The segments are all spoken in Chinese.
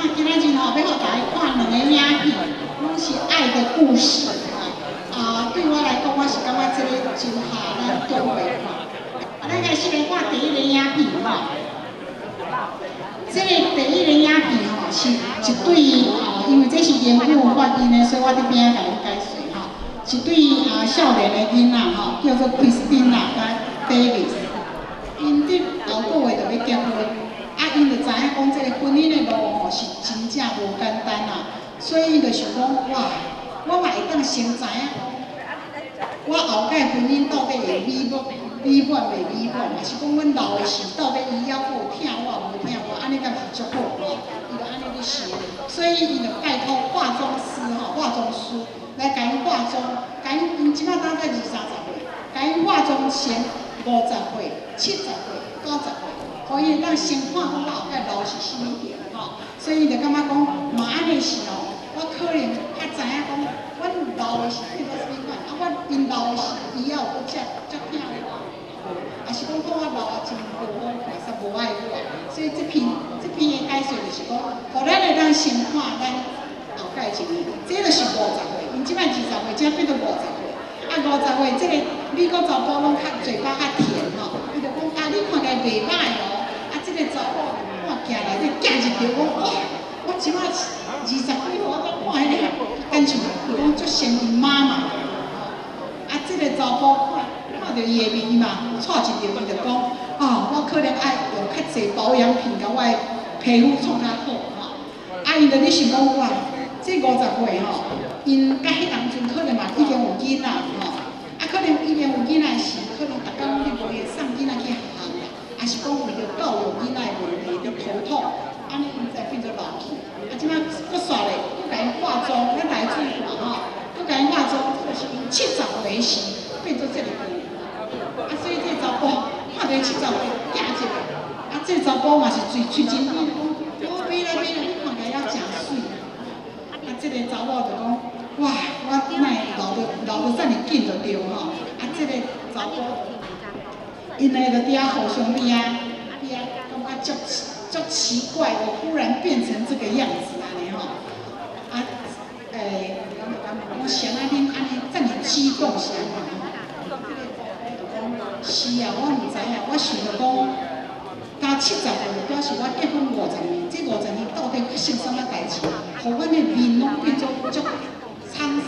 今仔日吼要互大家看两个影片，拢是爱的故事对我来讲，我是感觉这个真下咱对袂看。咱来先来看第一个影片吼。这个第一个影片吼是一对因为这是英语发音的，所以我伫边仔甲恁解释吼。一对少年的囡仔吼，叫做 Christina 甲 Davis， 因伫后个月就要结婚。因就知影讲，这个婚姻的路吼是真正无简单所以伊就想讲，哇，我嘛会当先知影讲，我后摆婚姻到底会美满袂美满，还是讲阮老的时到底伊还有疼我无疼我，安尼敢是足好伊就安尼去想，所以伊就拜托化妆师来甲因化妆，因即摆当才20、30岁，甲因化妆先50岁、70岁、90岁。可以让先看讲我后摆老是啥物样所以就感觉讲，嘛安尼是我可能较知影讲，阮老的是变做啥物款，我因老的是伊还有搁遮疼我，也是讲我老真无好看，煞无爱我，所以这篇的解说就是讲，互咱会当先看咱后摆情形，这就是50岁，因即摆20岁，才变做50岁，50岁这个美国查甫拢较嘴巴较甜伊就讲你看起来袂歹这个查某看行来，这行一条讲哇，我即摆20几岁，我都看迄个，敢像伊讲足像因妈嘛。这个查甫看到伊的面嘛，带一条伊就讲，我可能爱用较济保养品，甲我的皮肤创较好伊就咧想讲哇，这50岁因甲迄当阵可能嘛已经有囡仔可能已经有囡仔时，可能逐工你无会送囡仔去学校。还是讲为着教育囡仔的问题，着头痛，安尼因才变做老去。即摆搁煞咧，搁甲因化妆，咱来注意看搁甲因化妆，这是因70岁时变做这个样。所以这查甫看到70岁惊一个，这查甫嘛是喙真甜，讲美啦，你看起来还真水。这个查某就讲，哇，我哪老得遮尔紧就对这个查甫。因两个伫遐互相边感觉足奇怪，我忽然变成这个样子安尼我想恁安尼这么激动是安怎是我唔知我想着讲，加70岁就表示我结婚50年，这50年到底发生啥物代志，互阮的面拢变做足沧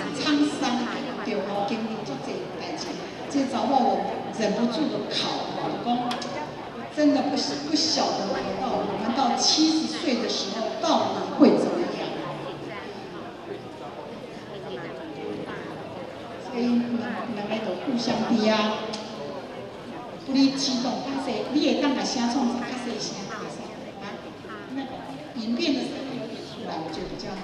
桑，对经历足济代志，这查某忍不住的考，讲真的不晓得我们到70岁的时候到底会怎么样？所以两个就互相伫不哩激动，较细，你会当甲声创较细声，那影片的声音有点出来，我觉得比较好。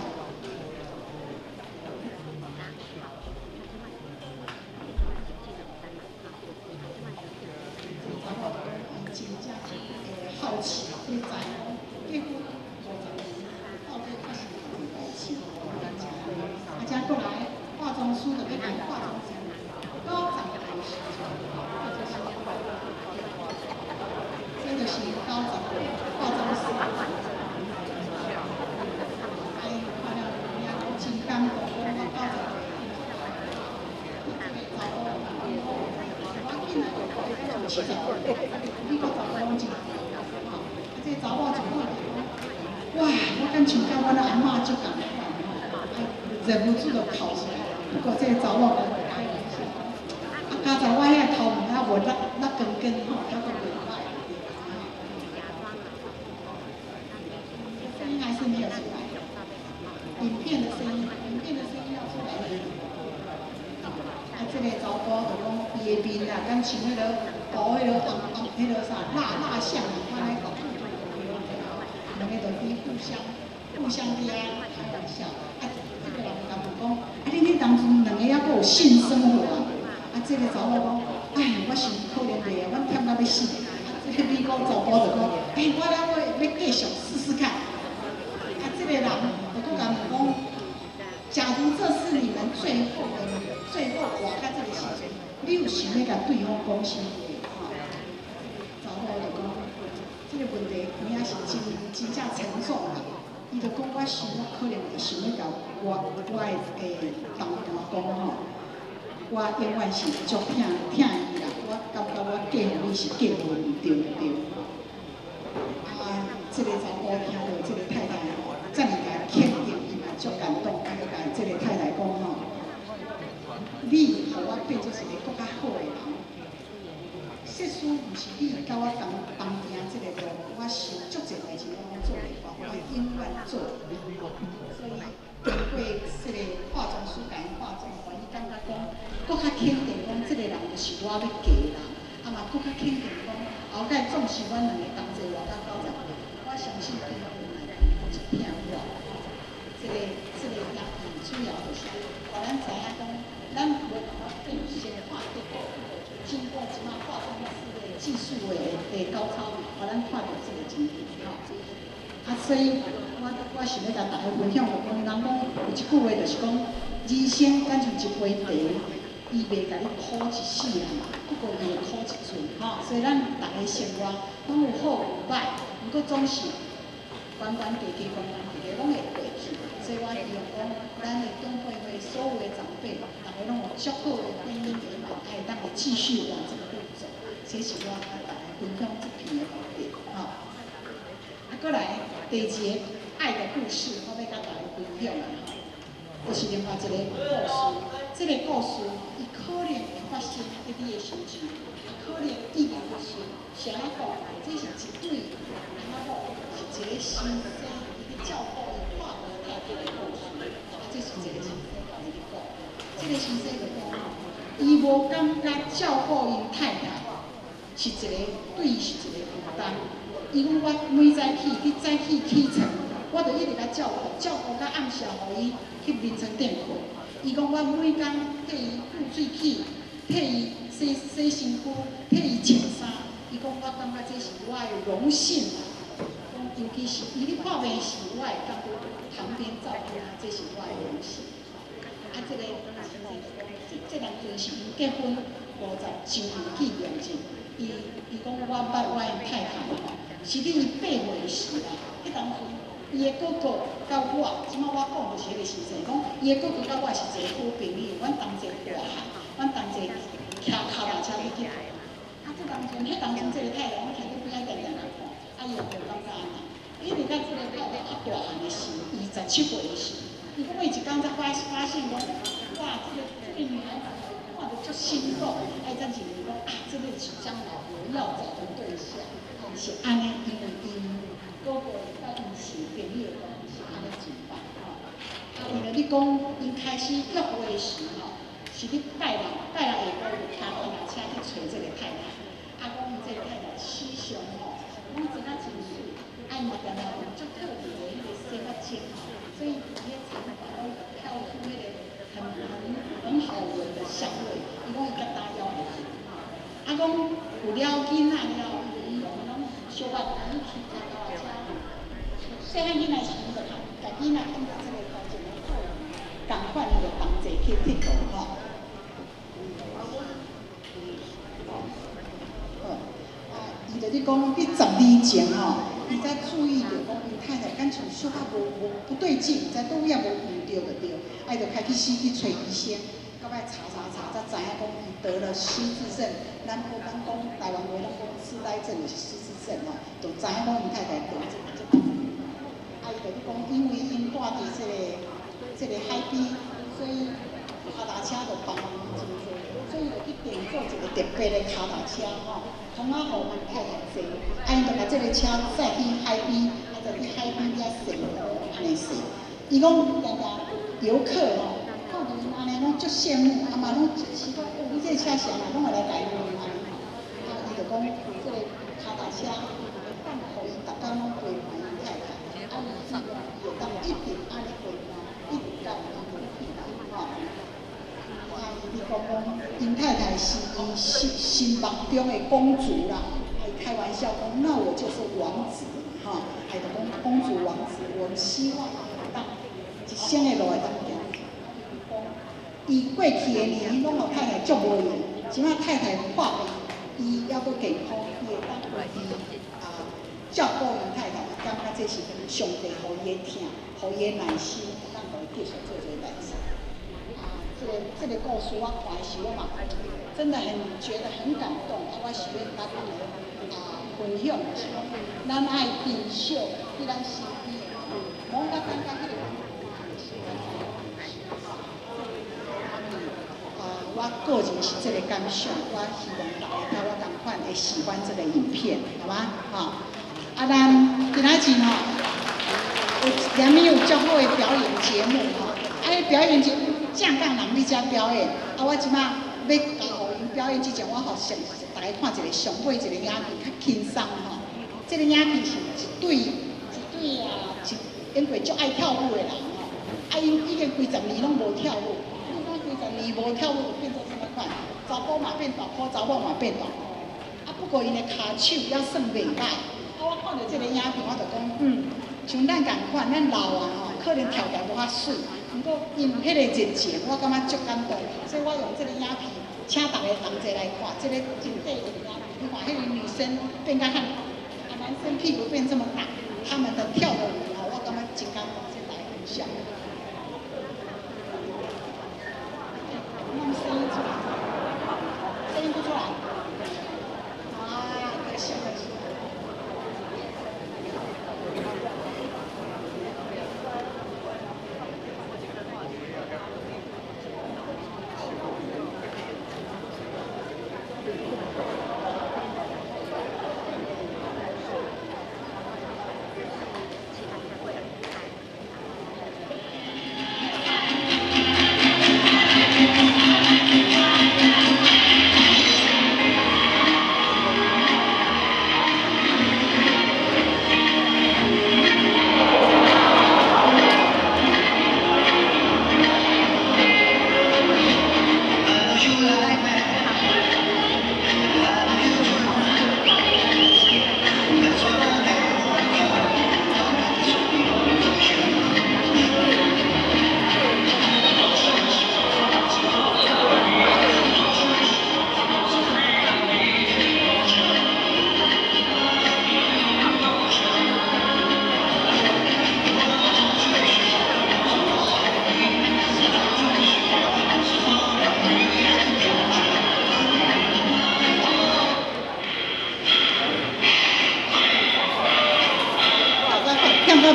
好奇，你知结婚50年，到底发生啥物代志？再过来，化妆师就要甲伊化妆成90岁的时阵，这就是90岁化妆师。看了人家都真感动，我90岁，这个查甫，我紧啊，70岁，美国查甫拢真。这查某就看哇，我敢像甲阮阿嬷足共款忍不住就哭出来。不过这个查某讲，刚才我遐头毛啊无那根根还佫袂歹。声音还是没有出来。影片的声音要出来。这个查甫就讲伊的面敢像迄个涂迄个啥蜡像款咧讲。两个就彼互相伫开玩笑，这个人就甲问讲，你当初两个还佫有性生活这个查某讲，我想可能袂阮忝到要死。这个美国查甫就讲，我要继续试试看。这个人就佫甲问讲，假如这是你们最后活到这个时阵，你有想要甲对方讲啥话？查某就讲。这个问题，伊也是真正沉重伊就讲我想可能会想要甲我诶同伴讲吼，我永远是足疼伊啦，我感觉我嫁互你是嫁互伊对对。啊，这个查甫听到这个太太遮尔甲肯定，伊嘛足感动，啊，就甲这个太太讲吼，你互我变做一个更较好诶人。设施毋是你甲我同行这个路，我是足侪代志拢做袂到，我永远做。所以经过这个化妆师甲因化妆，伊感觉讲，搁较肯定讲，这个人就是我要嫁的人，啊嘛搁较肯定讲，后盖总是阮两个同齐活到90岁，我相信伊会来一片我。这个也主要就是互咱知影讲，咱无办法变先看结果。经过即马化妆师的技术的高超，互咱看到这个情形吼。啊，所以我想要甲大家分享，就讲人讲有一句话就是讲，人生敢像一杯茶，伊袂甲你苦一世人，不过伊会苦一阵吼。所以咱大家生活拢有好有歹，毋过总是关关过去，关关过去，拢会过去。所以我希望讲，咱的长辈会所有的长辈，大家拢有足好的婚姻美满，还当会继续往这个路走。这是我甲大家分享这篇的目的，吼。啊，过来第二个爱的故事，我要甲大家分享的吼，就是另外一个故事。这个故事，伊可能会发生在你的身上，可能意义就是啥讲？这是一对阿某，是一个先生，伊咧照顾伊跨国太太的故事。啊，这是一个先生甲伊咧讲，这个先生就讲，伊无感觉照顾因太太是一个对伊是一个负担。伊讲我每早起起床，我就一直甲照顾到暗时，互伊去眠床顶困。伊讲我每工替伊付水起，替伊洗身躯，替伊穿衫。伊讲我感觉这是我的荣幸啦。讲尤其是伊咧看病时，我会感觉旁边照顾他，这是我的荣幸。啊，这人就是因结婚50周年纪念日，伊讲我捌我的太太吼，是伫伊8岁时啦，迄当时伊的哥哥甲我，即马我讲就是迄个先生，讲伊的哥哥甲我是一个好朋友，阮同齐大汉，阮同齐骑脚踏车去佚佗。啊，迄当阵这个太太，我徛伫边仔定定来看，啊伊也无感觉安那。一直到这个太太较大汉的时，27岁时，伊讲伊一工才发现讲，哇，这个女孩子看着足心动，哎，才认为讲啊，这个是将来我要找的对象，是安尼，因为因哥哥甲因是朋友，是安尼一办吼。啊，为了你讲，因开始约会时吼，是伫拜六下晡骑脚踏车去找这个太太，啊，讲伊这个太太时常吼，讲真啊真水，啊，伊嘛定定有足特别的迄个生活情吼，所以伊的长发拢飘出迄个很好闻的香味，伊讲伊甲打腰来，啊，讲有了囡仔了，伊拢小可伊去骑脚踏车，细汉囡仔时就甲囡仔放到这个头前的座，共款伊就同齐去佚佗吼。伊就咧讲，你10年前吼，伊才注意到讲，因太太敢像小可无不对劲，在倒也无遇到就对，啊，伊就开始去找医生，到尾查，才知影讲伊得了失智症。咱无讲台湾话，咱讲痴呆症就是失智症吼，就知影讲因太太得这个。啊，伊就咧讲，因为因住伫这个海边，所以脚踏车就帮忙真多，所以就去订做一个特别的脚踏车吼。通啊，互因太太坐，啊，因就把这个车载去海边，啊，就去海边遐踅路，安尼踅。伊讲常常游客吼，看到因安尼拢足羡慕，啊嘛拢奇怪，哦，你这车啥啊，拢会来台湾安尼吼。啊，伊就讲这个脚踏车会当互伊逐工拢陪伴因太太，啊，伊希望伊会当一直安尼陪伴，一直到因回去啦，吼。伊讲因太太是因心目中的公主啦，还开玩笑讲，那我就是王子哈，还就讲公主王子，我希望当一生的路会当行。伊过去的年，伊拢互太太足无用，即摆太太看伊还佫健康，伊会当为照顾因太太，感觉这是上帝互伊的疼，互伊的耐心，咱互伊继续做这个代志。这个故事我看的时候嘛，真的觉得很感动。我是要甲咱分享的是讲，咱爱珍惜伫咱身边的，莫甲感觉迄个。我个人是这个感想，我希望大家甲我同款会喜欢这个影片，好吗？咱今仔日连面有足好的表演节目表演节目正港人伫遮表演，我即摆要互因表演之前，我大家看一个上尾一个影片较轻松这个影片是一对演过足爱跳舞的人已经几十年拢无跳舞。几十年无跳舞，就变做什么款？查甫嘛变大箍，查某嘛变大箍。不过因的骹手还算袂歹。我看到这个影片，我就讲，像咱共款，咱老可能跳起来无遐水，不过因迄个热情，我感觉足感动。所以我用这个影片，请大家同齐来看，这个真短的影片。你看，迄个女生变甲男生屁股变这么大，他们的跳的舞我感觉真感动，真来分享。声音出来，声音不出来。可惜可惜。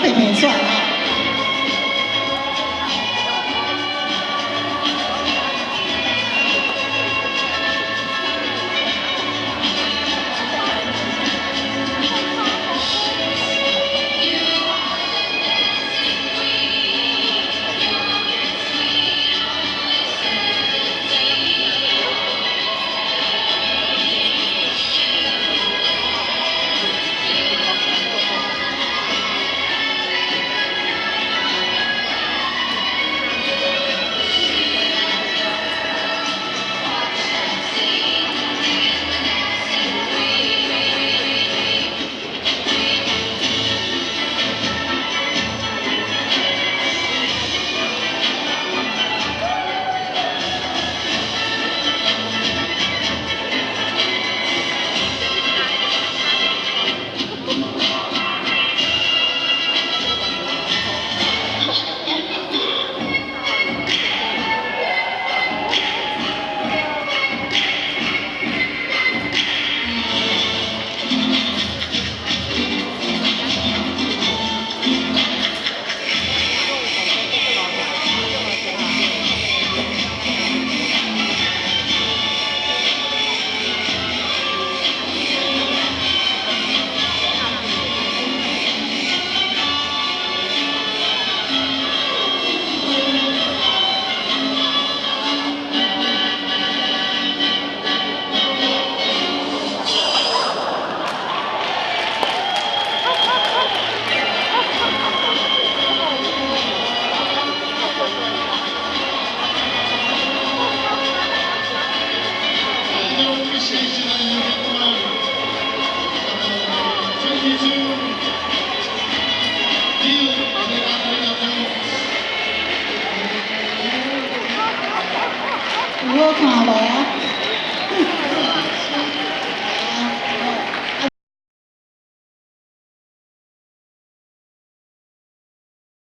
片片算